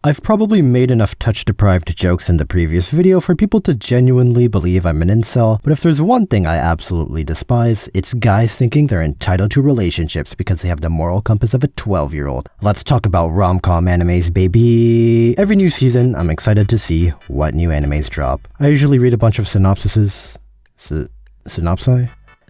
I've probably made enough touch-deprived jokes in the previous video for people to genuinely believe I'm an incel, but if there's one thing I absolutely despise, it's guys thinking they're entitled to relationships because they have the moral compass of a 12-year-old. Let's talk about Romcom Animes, baby! Every new season, I'm excited to see what new animes drop. I usually read a bunch of synopsises.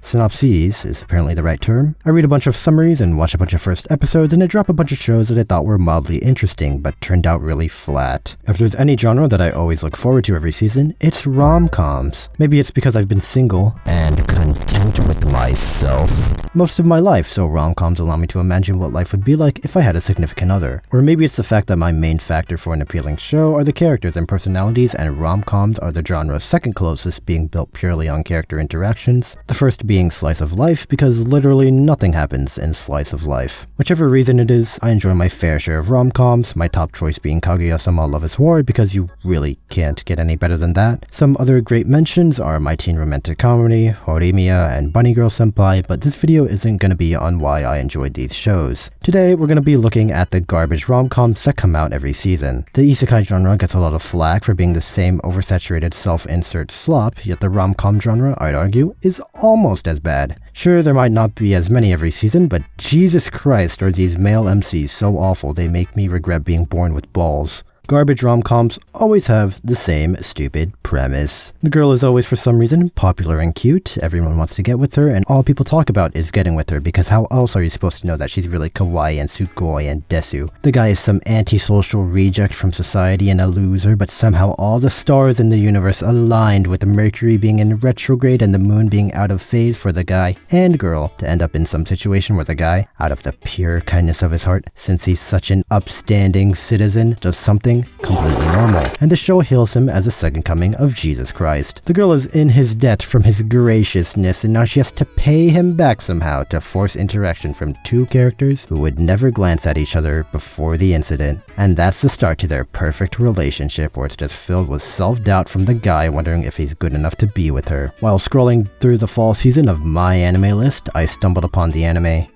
Synopses is apparently the right term. I read a bunch of summaries and watch a bunch of first episodes, and I drop a bunch of shows that I thought were mildly interesting, but turned out really flat. If there's any genre that I always look forward to every season, it's rom-coms. Maybe it's because I've been single and content with myself most of my life, so rom-coms allow me to imagine what life would be like if I had a significant other. Or maybe it's the fact that my main factor for an appealing show are the characters and personalities, and rom-coms are the genre's second closest, being built purely on character interactions. The first being slice of life, because literally nothing happens in slice of life. Whichever reason it is, I enjoy my fair share of rom-coms, my top choice being Kaguya-sama Love is War, because you really can't get any better than that. Some other great mentions are my teen romantic comedy, Horimiya, and Bunny Girl Senpai, but this video isn't going to be on why I enjoyed these shows. Today, we're going to be looking at the garbage rom-coms that come out every season. The isekai genre gets a lot of flack for being the same oversaturated self-insert slop, yet the rom-com genre, I'd argue, is almost as bad. Sure, there might not be as many every season, but Jesus Christ, are these male MCs so awful they make me regret being born with balls. Garbage rom-coms always have the same stupid premise. The girl is always, for some reason, popular and cute, everyone wants to get with her, and all people talk about is getting with her, because how else are you supposed to know that she's really kawaii and sugoi and desu? The guy is some antisocial reject from society and a loser, but somehow all the stars in the universe aligned with Mercury being in retrograde and the moon being out of phase for the guy and girl to end up in some situation where the guy, out of the pure kindness of his heart, since he's such an upstanding citizen, does something completely normal, and the show hails him as a second coming of Jesus Christ. The girl is in his debt from his graciousness, and now she has to pay him back somehow to force interaction from two characters who would never glance at each other before the incident. And that's the start to their perfect relationship, where it's just filled with self-doubt from the guy wondering if he's good enough to be with her. While scrolling through the fall season of my anime list, I stumbled upon the anime.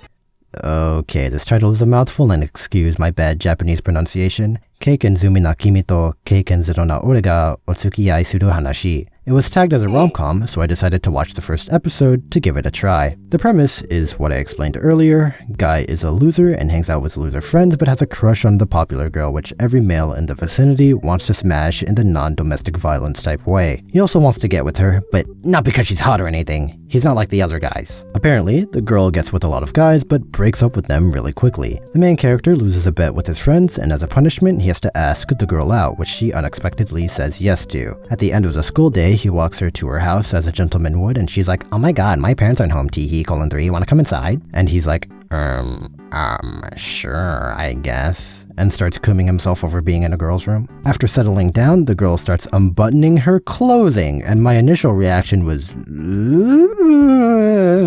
Okay, this title is a mouthful, and excuse my bad Japanese pronunciation. Keiken Zumi na Kimi to Keiken Zero na Ore ga Otsukiai Suru Hanashi. It was tagged as a rom-com, so I decided to watch the first episode to give it a try. The premise is what I explained earlier. Guy is a loser and hangs out with loser friends, but has a crush on the popular girl, which every male in the vicinity wants to smash in the non-domestic violence type way. He also wants to get with her, but not because she's hot or anything. He's not like the other guys. Apparently, the girl gets with a lot of guys, but breaks up with them really quickly. The main character loses a bet with his friends, and as a punishment, he has to ask the girl out, which she unexpectedly says yes to. At the end of the school day, he walks her to her house as a gentleman would, and she's like, "Oh my god, my parents aren't home, teehee:3, wanna come inside?" And he's like, sure, I guess, and starts cooming himself over being in a girl's room. After settling down, the girl starts unbuttoning her clothing, and my initial reaction was,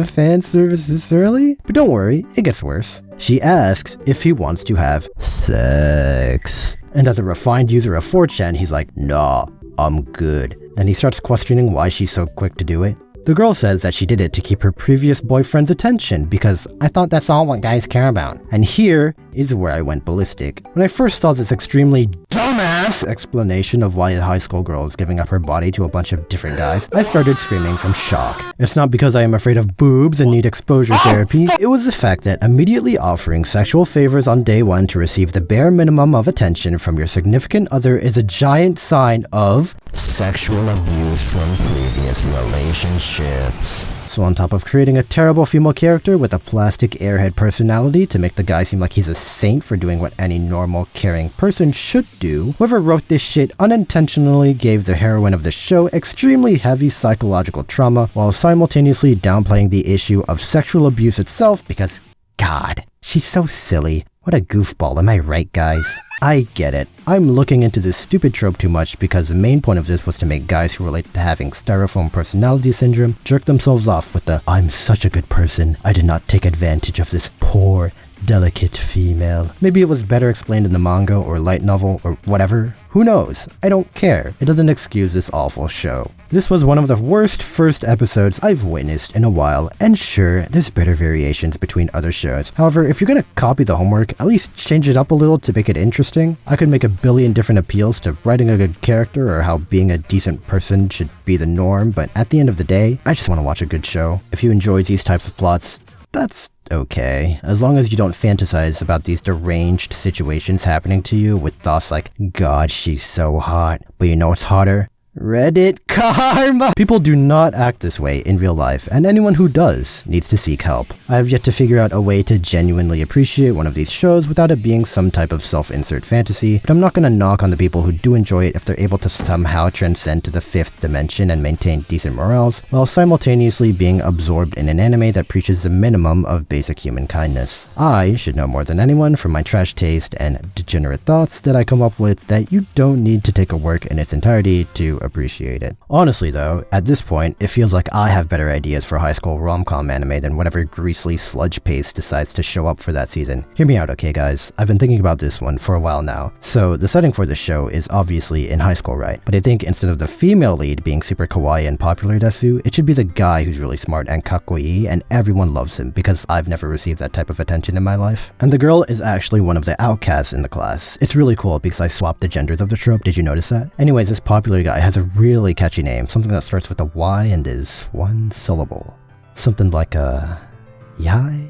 fan service this early? But don't worry, it gets worse. She asks if he wants to have sex. And as a refined user of 4chan, he's like, "Nah, I'm good." Then he starts questioning why she's so quick to do it. The girl says that she did it to keep her previous boyfriend's attention, because I thought that's all what guys care about. And here is where I went ballistic. When I first saw this extremely dumbass explanation of why a high school girl is giving up her body to a bunch of different guys, I started screaming from shock. It's not because I am afraid of boobs and need exposure therapy. It was the fact that immediately offering sexual favors on day one to receive the bare minimum of attention from your significant other is a giant sign of sexual abuse from previous relationships. So on top of creating a terrible female character with a plastic airhead personality to make the guy seem like he's a saint for doing what any normal, caring person should do, whoever wrote this shit unintentionally gave the heroine of the show extremely heavy psychological trauma while simultaneously downplaying the issue of sexual abuse itself because, God, she's so silly. What a goofball, am I right, guys? I get it. I'm looking into this stupid trope too much because the main point of this was to make guys who relate to having styrofoam personality syndrome jerk themselves off with the "I'm such a good person, I did not take advantage of this poor, delicate female. Maybe it was better explained in the manga or light novel or whatever. Who knows? I don't care. It doesn't excuse this awful show. This was one of the worst first episodes I've witnessed in a while, and sure, there's better variations between other shows. However, if you're gonna copy the homework, at least change it up a little to make it interesting. I could make a billion different appeals to writing a good character or how being a decent person should be the norm, but at the end of the day, I just want to watch a good show. If you enjoy these types of plots, that's okay. As long as you don't fantasize about these deranged situations happening to you with thoughts like, God, she's so hot, but you know what's hotter? Reddit karma! People do not act this way in real life, and anyone who does needs to seek help. I have yet to figure out a way to genuinely appreciate one of these shows without it being some type of self-insert fantasy, but I'm not gonna knock on the people who do enjoy it if they're able to somehow transcend to the 5th dimension and maintain decent morals, while simultaneously being absorbed in an anime that preaches the minimum of basic human kindness. I should know more than anyone from my trash taste and degenerate thoughts that I come up with that you don't need to take a work in its entirety to appreciate it. Honestly though, at this point, it feels like I have better ideas for high school rom-com anime than whatever greasy sludge paste decides to show up for that season. Hear me out, okay guys? I've been thinking about this one for a while now. So the setting for the show is obviously in high school, right? But I think instead of the female lead being super kawaii and popular desu, it should be the guy who's really smart and kakkoi and everyone loves him because I've never received that type of attention in my life. And the girl is actually one of the outcasts in the class. It's really cool because I swapped the genders of the trope. Did you notice that? Anyways, this popular guy has a really catchy name, something that starts with a Y and is one syllable. Something like Yai?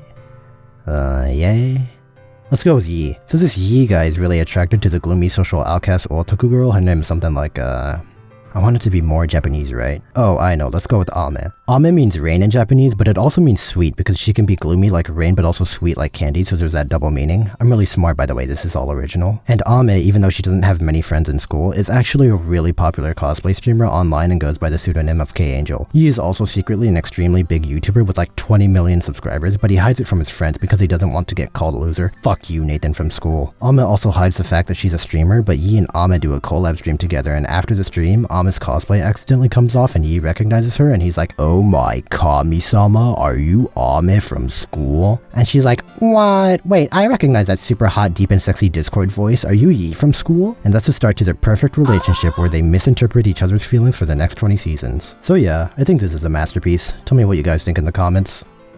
Yay? Let's go with Yi. So this Yi guy is really attracted to the gloomy social outcast otaku girl. Her name is something like I want it to be more Japanese, right? Oh, I know, let's go with Ame. Ame means rain in Japanese, but it also means sweet because she can be gloomy like rain but also sweet like candy, so there's that double meaning. I'm really smart, by the way, this is all original. And Ame, even though she doesn't have many friends in school, is actually a really popular cosplay streamer online and goes by the pseudonym of K-Angel. He is also secretly an extremely big YouTuber with like 20 million subscribers, but he hides it from his friends because he doesn't want to get called a loser. Fuck you, Nathan from school. Ame also hides the fact that she's a streamer, but Yi and Ame do a collab stream together, and after the stream, Ame's cosplay accidentally comes off and Yi recognizes her and he's like, oh my Kami-sama, are you Ame from school? And she's like, what? Wait, I recognize that super hot, deep and sexy Discord voice. Are you Yi from school? And that's the start to their perfect relationship where they misinterpret each other's feelings for the next 20 seasons. So yeah, I think this is a masterpiece. Tell me what you guys think in the comments.